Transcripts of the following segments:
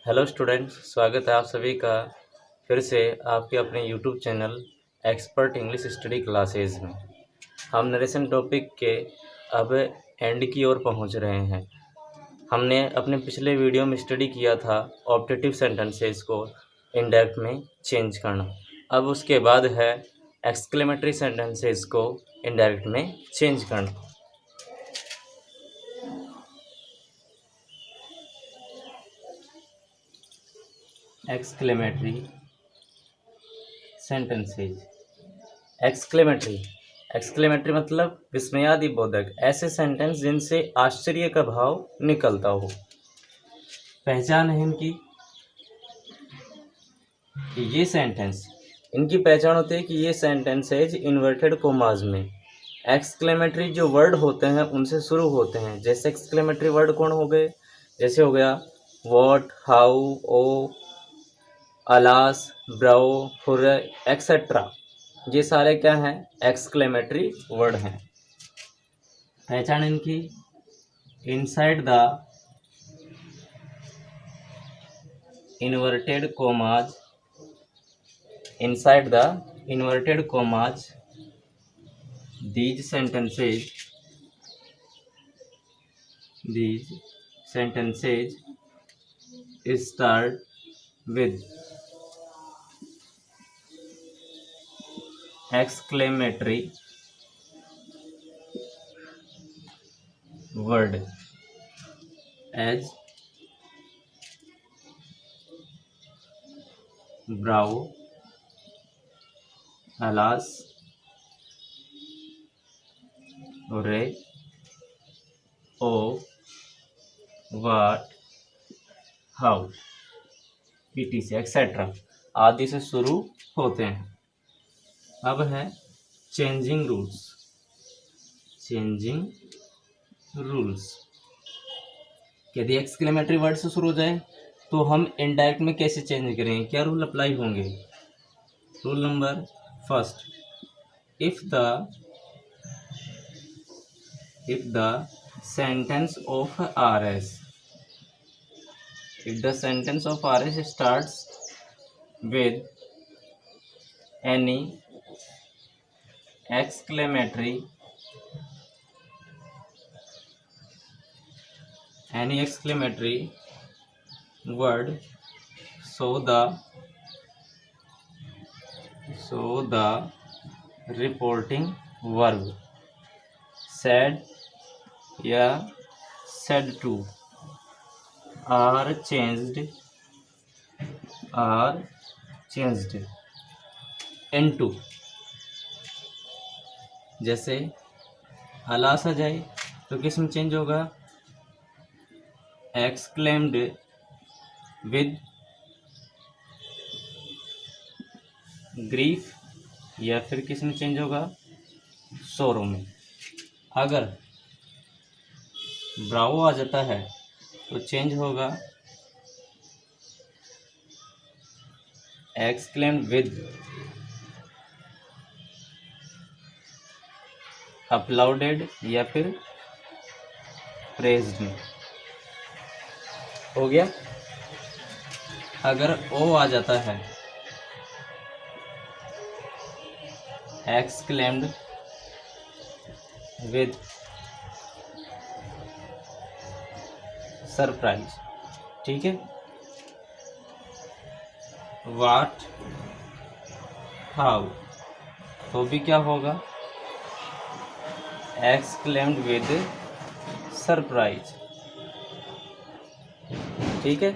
Hello students, स्वागत है आप सभी का फिर से आपके अपने YouTube channel expert English study classes में। हम नरेशन टॉपिक के अब एंड की ओर पहुंच रहे हैं। हमने अपने पिछले वीडियो में स्टडी किया था ऑब्जेक्टिव सेंटेंसेस को इनडायरेक्ट में चेंज करना। अब उसके बाद है एक्सक्लेमेटरी सेंटेंसेस को इनडायरेक्ट में चेंज करना। Exclamatory sentences. एक्सक्लेमेटरी मतलब विस्मयादि बोधक, ऐसे सेंटेंस जिनसे आश्चर्य का भाव निकलता हो। पहचान है इनकी कि ये सेंटेंस, इनकी पहचान होती है कि ये सेंटेंसेज इन्वर्टेड कोमाज में एक्सक्लेमेटरी जो वर्ड होते हैं उनसे शुरू होते हैं। जैसे एक्सक्लेमेटरी वर्ड कौन हो गए, जैसे हो गया what, how, oh, alas, bravo, hurray, etcetera. ये सारे क्या हैं? एक्सक्लेमेटरी वर्ड हैं। पहचान इनकी, inside the inverted commas, inside the inverted commas, these sentences start with exclamatory word as bravo, alas, hooray, oh, what, how, etc. Etcetera आदि से शुरू होते हैं। अब है चेंजिंग रूल्स। यदि एक्सक्लेमेटरी वर्ड से शुरू हो जाए तो हम इनडायरेक्ट में कैसे चेंज करेंगे, क्या रूल अप्लाई होंगे? Rule number first, if the sentence of RS starts with any exclamatory word, so the reporting verb said या said to are changed into। जैसे अलास आ जाए तो किस में चेंज होगा? एक्सक्लेम्ड विद ग्रीफ, या फिर किस में चेंज होगा? सोरो में। अगर ब्रावो आ जाता है तो चेंज होगा एक्सक्लेम्ड विद अपलाउडेड या फिर प्रेज्ड में। हो गया। अगर ओ आ जाता है एक्सक्लेम्ड विद सरप्राइज, ठीक है। व्हाट, हाउ, तो भी क्या होगा? एक्सक्लेम्ड विद सरप्राइज, ठीक है।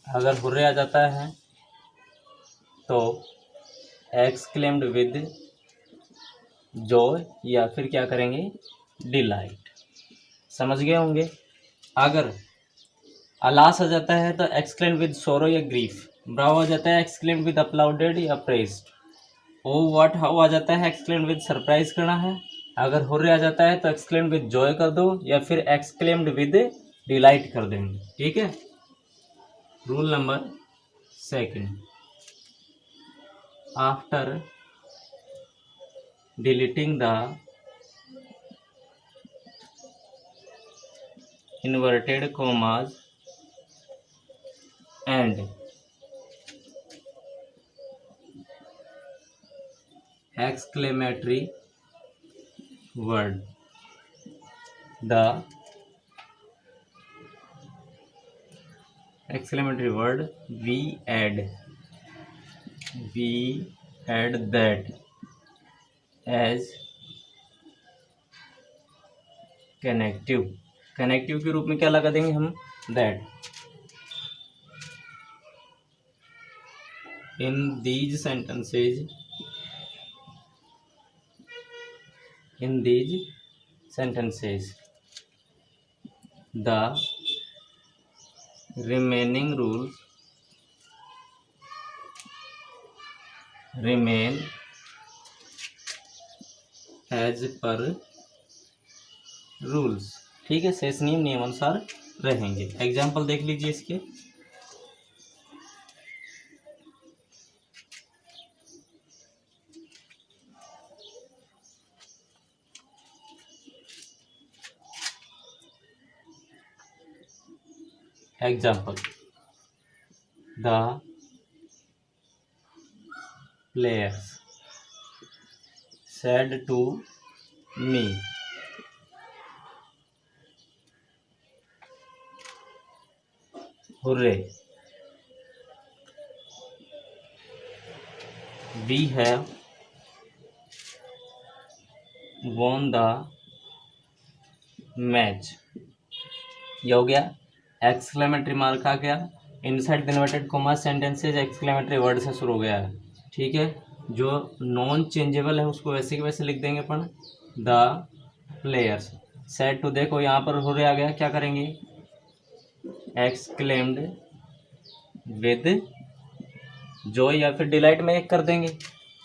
अगर हुर्रे आ जाता है तो एक्सक्लेम्ड विद जॉय या फिर क्या करेंगे? डिलाइट। समझ गए होंगे। अगर अलास आ जाता है तो एक्सक्लेम्ड विद सोरो या ग्रीफ। ब्रावो आ जाता है एक्सक्लेम्ड विद अपलाउडेड या प्रेज्ड। ओ, व्हाट, हाउ आ जाता है एक्सक्लेम्ड विद सरप्राइज करना है। अगर हुर्रे आ जाता है तो एक्सक्लेम्ड विद जॉय कर दो या फिर एक्सक्लेम्ड विद डिलाइट कर देंगे, ठीक है। Rule number second, after deleting the inverted commas and exclamatory word, the exclamatory word we add that as connective के रूप में क्या लगा देंगे हम, that. In these sentences the remaining rules remain as per rules. ठीक है, शेष नियम नियमानुसार रहेंगे। एग्जाम्पल देख लीजिए इसके। Example, the players said to me hurray, we have won the match। ये हो गया एक्सक्लेमेटरी मार्क आ गया। Inside the inverted comma sentences exclamatory word से शुरू हो गया है। ठीक है, जो नॉन चेंजेबल है उसको वैसे के वैसे लिख देंगे अपन। द प्लेयर्स सेड टू, देखो यहाँ पर हुर्रे आ गया, क्या करेंगे, एक्सक्लेम्ड विद जॉय या फिर डिलाइट में एक कर देंगे।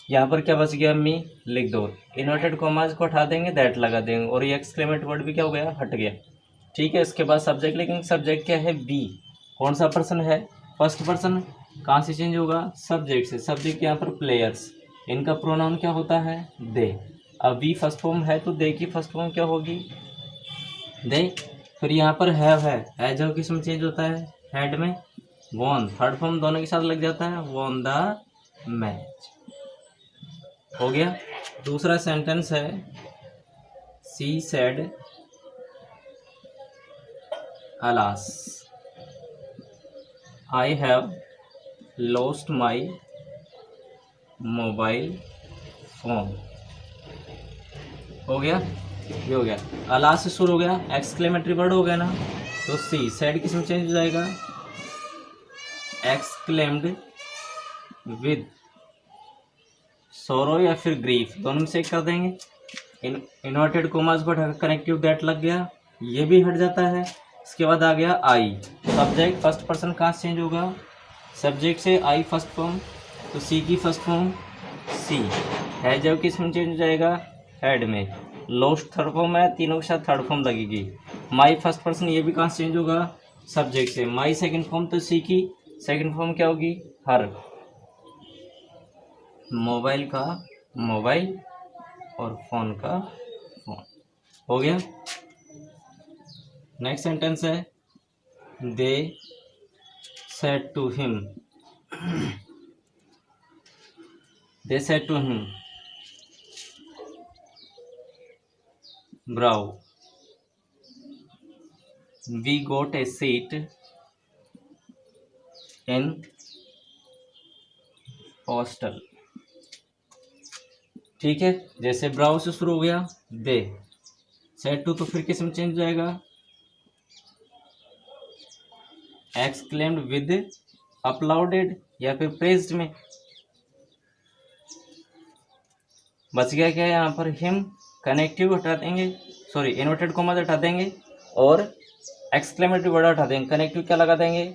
यहाँ पर क्या बच गया, मी लिख दो, इन्वर्टेड कॉमास को हटा देंगे, दैट लगा देंगे, और ये एक्सक्लेमेट वर्ड भी क्या हो गया, हट गया। ठीक है, इसके बाद सब्जेक्ट लिखेंगे। सब्जेक्ट क्या है, बी। कौन सा पर्सन है, फर्स्ट पर्सन। कहाँ से चेंज होगा, सब्जेक्ट से। सब्जेक्ट यहाँ पर प्लेयर्स, इनका प्रोनाउन क्या होता है, दे। अब बी फर्स्ट फॉर्म है तो दे की फर्स्ट फॉर्म क्या होगी, दे। फिर यहाँ पर हैव है, एज है किस में चेंज होता है, हेड में। वॉन थर्ड फॉर्म दोनों के साथ लग जाता है, वॉन द मैच। हो गया। दूसरा सेंटेंस है, she said alas I have lost my mobile phone. हो गया, ये हो गया। अलास से शुरू हो गया, एक्सक्लेमेटरी वर्ड हो गया ना, तो सी सेड किस में चेंज हो जाएगा, एक्सक्लेम्ड विद सोरो या फिर ग्रीफ, दोनों में से एक कर देंगे। इन्वर्टेड कोमास को कनेक्टिव दैट लग गया, ये भी हट जाता है। इसके बाद आ गया आई, सब्जेक्ट फर्स्ट पर्सन कहाँ से चेंज होगा, सब्जेक्ट से। आई फर्स्ट फॉर्म, तो सी की फर्स्ट फॉर्म सी है, जब किस में चेंज हो जाएगा, हेड में। लॉस्ट थर्ड फॉर्म है, तीनों के साथ थर्ड फॉर्म लगेगी। माई फर्स्ट पर्सन, ये भी कहाँ से चेंज होगा, सब्जेक्ट से। माई सेकंड फॉर्म, तो सी की सेकंड फॉर्म क्या होगी, हर। मोबाइल का मोबाइल और फोन का फोन। हो गया। नेक्स्ट सेंटेंस है, they said to him, they said to him bravo we got a seat in hostel. ठीक है, जैसे ब्राउ से शुरू हो गया, दे सेड टू, तो फिर किस में चेंज हो जाएगा, एक्सक्लेम्ड विद अपलाउडेड या फिर प्रेज्ड में। बच गया क्या यहाँ पर, हिम। कनेक्टिव हटा देंगे, सॉरी इन्वर्टेड कॉमा हटा देंगे और एक्सक्लेमेटरी वर्ड हटा देंगे। कनेक्टिव क्या लगा देंगे,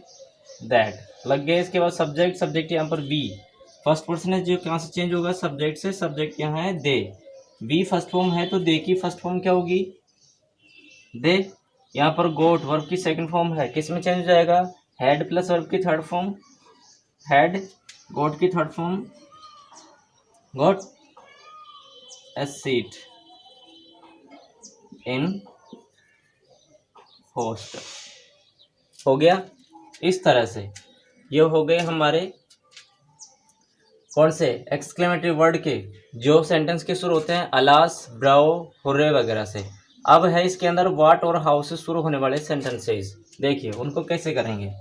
दैट लग गया। इसके बाद सब्जेक्ट यहाँ पर वी फर्स्ट पर्सन है, जो कहाँ से चेंज होगा, सब्जेक्ट से। सब्जेक्ट यहाँ है दे, वी फर्स्ट फॉर्म है तो दे की फर्स्ट फॉर्म क्या होगी, दे। यहाँ पर गोट वर्ब की सेकंड फॉर्म है, किस में चेंज हो जाएगा, हैड प्लस वर्ब की थर्ड फॉर्म हैड, गॉट की third form got, A seat in hostel. हो गया। इस तरह से ये हो गए हमारे कौन से एक्सक्लेमेटरी वर्ड के जो सेंटेंस के शुरू होते हैं अलास, ब्राओ, हुर्रे वगैरह से। अब है इसके अंदर व्हाट और हाउ से शुरू होने वाले सेंटेंसेस। देखिए उनको कैसे करेंगे।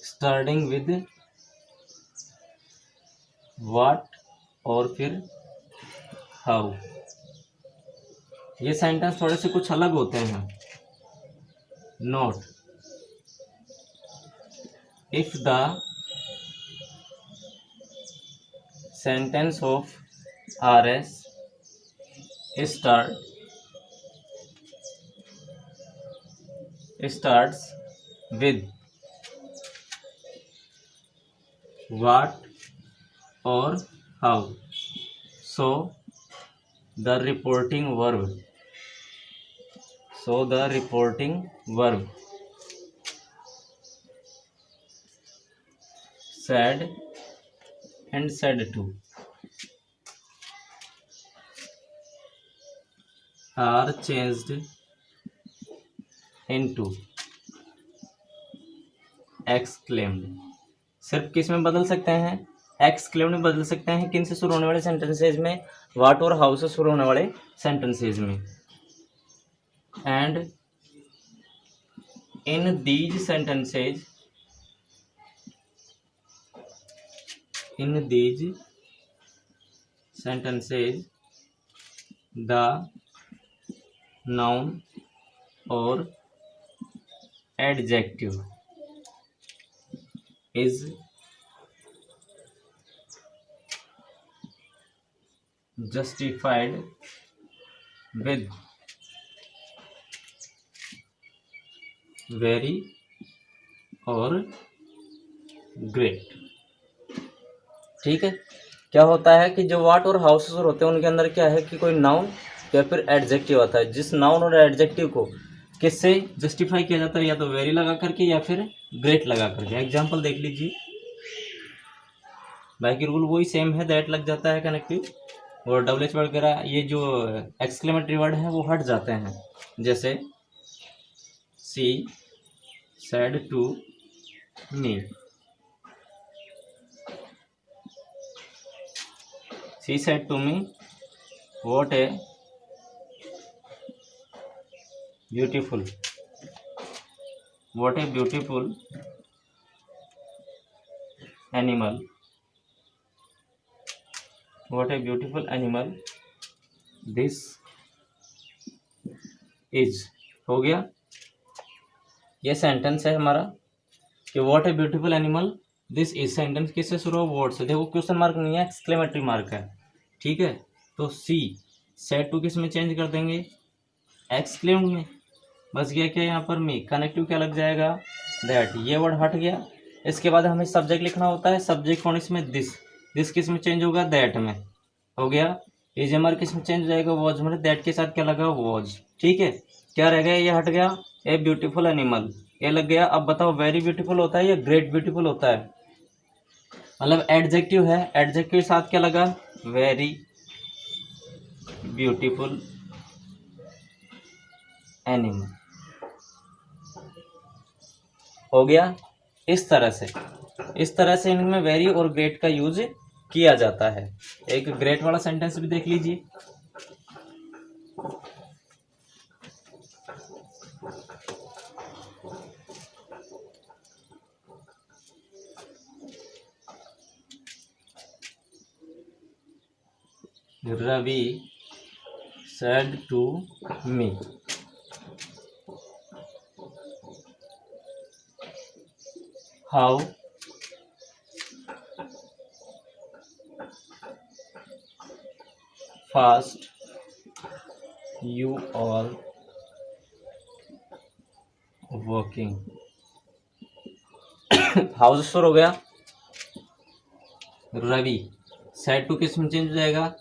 स्टार्टिंग विद व्हाट और फिर हाउ। ये सेंटेंस थोड़े से कुछ अलग होते हैं। Note, if the sentence of RS starts with what or how, so the reporting verb said and said to are changed into exclaimed। सिर्फ किस में बदल सकते हैं? एक्सक्लेम्ड में बदल सकते हैं। किन से शुरू होने वाले सेंटेंसेज में? व्हाट और हाउ से शुरू होने वाले सेंटेंसेज में। And in these sentences the noun और adjective is justified with very और great। ठीक है। क्या होता है कि जो व्हाट और हाउ से शुरू होते हैं उनके अंदर क्या है कि कोई नाउन या फिर एडजेक्टिव आता है। जिस नाउन और एडजेक्टिव को किससे जस्टिफाई किया जाता है? या तो वेरी लगा करके या फिर ग्रेट लगा करके। एग्जाम्पल देख लीजिए, बाकी रूल वही सेम है, दैट लग जाता है कनेक्टिव, और WH वगैरह ये जो एक्सक्लेमेटरी वर्ड है वो हट जाते हैं। जैसे she said to me, she said to me what a beautiful animal, this is. हो गया। ये सेंटेंस है हमारा कि what a beautiful animal this is. Sentence किससे शुरू हो? वर्ड से। देखो क्वेश्चन मार्क नहीं है, एक्सक्लेमेटरी मार्क है। ठीक है। तो सी सेड टू किस में चेंज कर देंगे? एक्सक्लेम्ड में। बस गया क्या यहाँ पर? मी। कनेक्टिव क्या लग जाएगा? दैट। ये वर्ड हट गया। इसके बाद हमें सब्जेक्ट लिखना होता है। सब्जेक्ट कौन इसमें? दिस किस में चेंज होगा? दैट में। हो गया। इज एमआर किस में चेंज हो जाएगा? वॉज में। दैट के साथ क्या लगा? वॉज। ठीक है। क्या रह गया? ये हट गया। ए ब्यूटीफुल एनिमल ये लग गया। अब बताओ वेरी ब्यूटीफुल होता है या ग्रेट ब्यूटीफुल होता है? मतलब एडजेक्टिव है, एडजेक्टिव के साथ क्या लगा? Very beautiful animal. हो गया। इस तरह से इनमें वेरी और ग्रेट का यूज किया जाता है। एक ग्रेट वाला सेंटेंस भी देख लीजिए। Ravi said to me, how fast you are walking। How से शुरू हो गया रवि, सेड टू किस में चेंज हो जाएगा,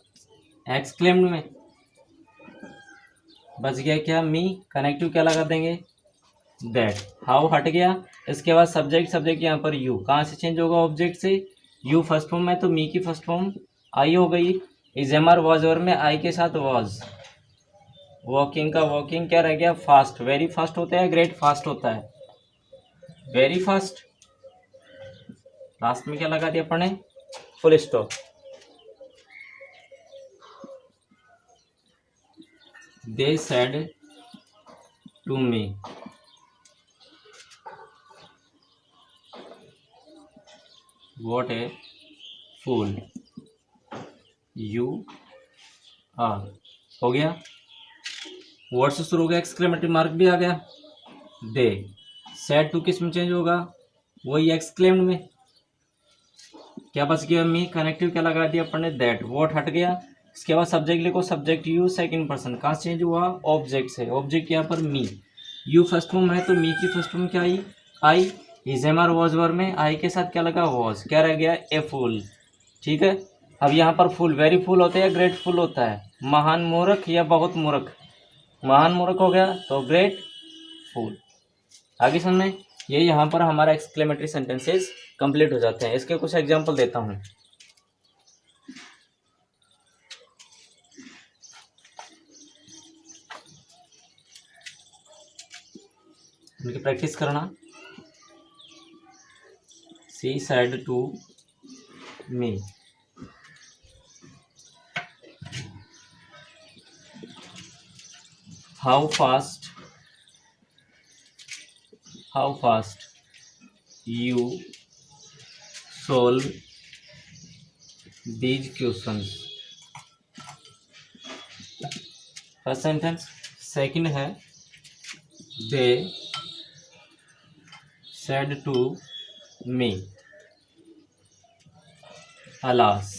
एक्सक्लेम्ड में। बच गया क्या, मी, कनेक्टिव क्या लगा देंगे, दैट। हाउ हट गया, इसके बाद सब्जेक्ट, सब्जेक्ट यहाँ पर यू, कहाँ से चेंज होगा, ऑब्जेक्ट से। यू फर्स्ट फॉर्म में तो मी की फर्स्ट फॉर्म आई हो गई। इज एम आर वॉज और में आई के साथ वॉज। वॉकिंग का वॉकिंग क्या रह गया, फास्ट। वेरी फास्ट होता है, ग्रेट फास्ट होता है, वेरी फास्ट। लास्ट में क्या लगा दिया अपन ने, full stop. They said to me, what a fool you are. हो गया, वर्ड से शुरू हो गया, एक्सक्लेमेटरी मार्क भी आ गया। दे सेड टू किस में चेंज होगा, वही एक्सक्लेम्ड में। क्या बच गया, मी, कनेक्टिव क्या लगा दिया अपन ने, दैट। व्हाट हट गया, इसके बाद सब्जेक्ट लिखो, सब्जेक्ट यू सेकंड पर्सन, कहाँ चेंज हुआ, ऑब्जेक्ट से। ऑब्जेक्ट यहाँ पर मी, यू फर्स्ट फॉर्म है तो मी की फर्स्ट फॉर्म क्या आई, आई। Is am are was were में आई के साथ क्या लगा, वॉज। क्या रह गया, ए फूल। ठीक है, अब यहाँ पर फुल, वेरी फुल होता है या ग्रेटफुल होता है, महान मूर्ख या बहुत मूर्ख, महान मूर्ख हो गया तो ग्रेट फूल। आगे सुनने, ये यहाँ पर हमारा एक्सक्लेमेटरी सेंटेंसेस कंप्लीट हो जाते हैं। इसके कुछ एग्जांपल देता हूँ। इनकी प्रैक्टिस करना। She said to me, how fast you solve these questions। First sentence. Second है, they said to me, alas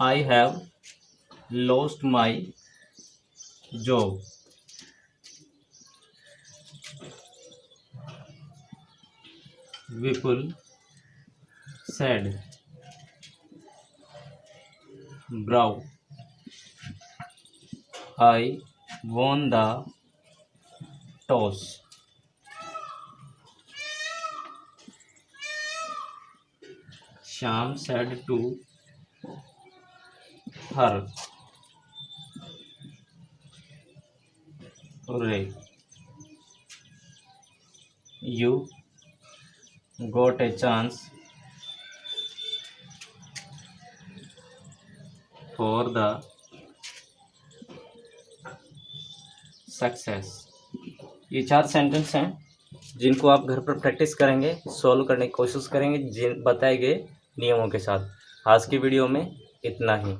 I have lost my job। Vipul said, Brow, I won the toss। Shyam said to her, Ray, you got a chance for the success. ये 4 sentence हैं जिनको आप घर पर practice करेंगे, solve करने की कोशिश करेंगे जिन बताए गए नियमों के साथ। आज की वीडियो में इतना ही।